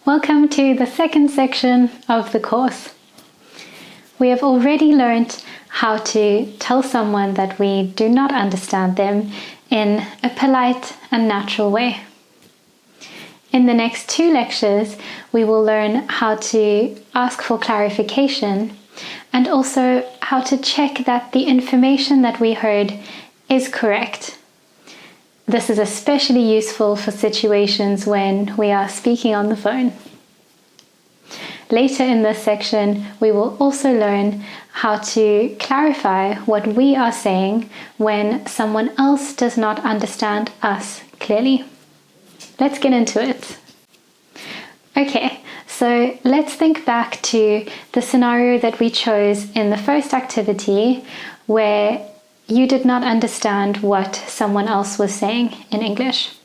Welcome to the second section of the course. We have already learned how to tell someone that we do not understand them in a polite and natural way. In the next 2 lectures, we will learn how to ask for clarification and also how to check that the information that we heard is correct. This is especially useful for situations when we are speaking on the phone. Later in this section, we will also learn how to clarify what we are saying when someone else does not understand us clearly. Let's get into it. Okay, so let's think back to the scenario that we chose in the first activity where you did not understand what someone else was saying in English.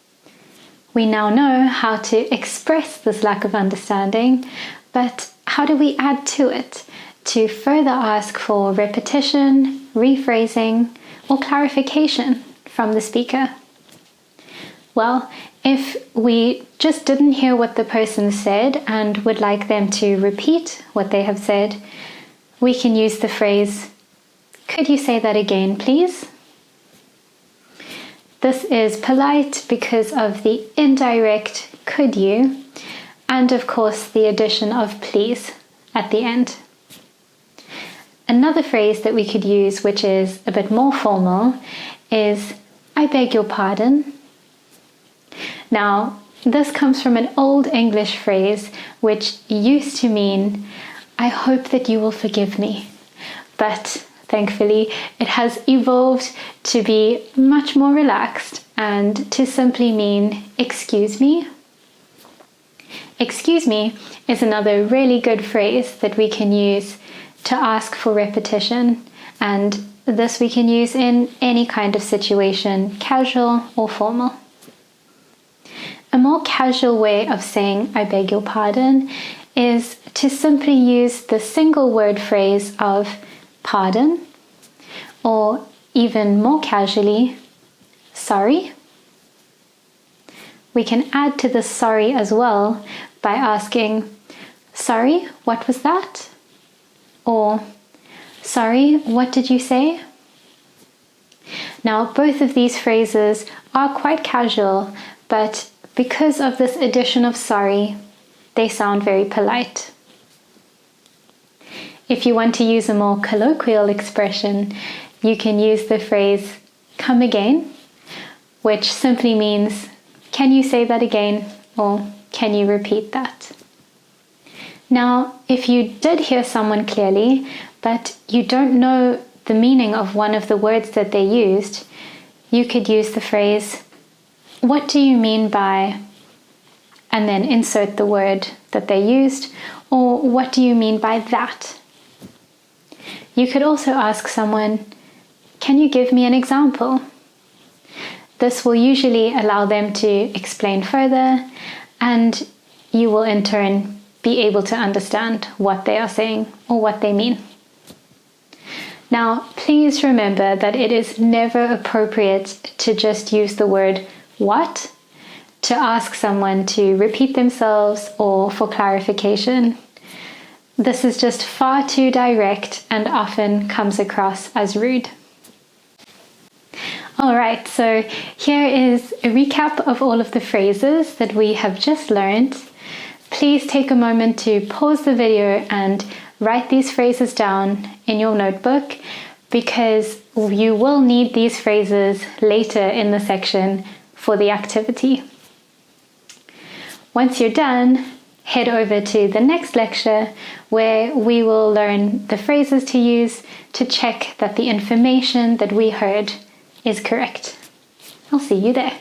We now know how to express this lack of understanding, but how do we add to it to further ask for repetition, rephrasing, or clarification from the speaker? Well, if we just didn't hear what the person said and would like them to repeat what they have said, we can use the phrase, "Could you say that again, please?" This is polite because of the indirect "could you," and of course the addition of "please" at the end. Another phrase that we could use, which is a bit more formal, is "I beg your pardon." Now, this comes from an Old English phrase which used to mean, "I hope that you will forgive me," but thankfully, it has evolved to be much more relaxed and to simply mean, "Excuse me." "Excuse me" is another really good phrase that we can use to ask for repetition, and this we can use in any kind of situation, casual or formal. A more casual way of saying "I beg your pardon" is to simply use the single word phrase of "pardon," or even more casually, "sorry." We can add to the "sorry" as well by asking, "Sorry, what was that?" Or, "Sorry, what did you say?" Now, both of these phrases are quite casual, but because of this addition of "sorry," they sound very polite. If you want to use a more colloquial expression, you can use the phrase "come again," which simply means, "Can you say that again?" or "Can you repeat that?" Now, if you did hear someone clearly, but you don't know the meaning of one of the words that they used, you could use the phrase, "What do you mean by," and then insert the word that they used, or "What do you mean by that?" You could also ask someone, "Can you give me an example?" This will usually allow them to explain further, and you will in turn be able to understand what they are saying or what they mean. Now, please remember that it is never appropriate to just use the word "what" to ask someone to repeat themselves or for clarification. This is just far too direct and often comes across as rude. Alright, so here is a recap of all of the phrases that we have just learned. Please take a moment to pause the video and write these phrases down in your notebook, because you will need these phrases later in the section for the activity. Once you're done, head over to the next lecture where we will learn the phrases to use to check that the information that we heard is correct. I'll see you there.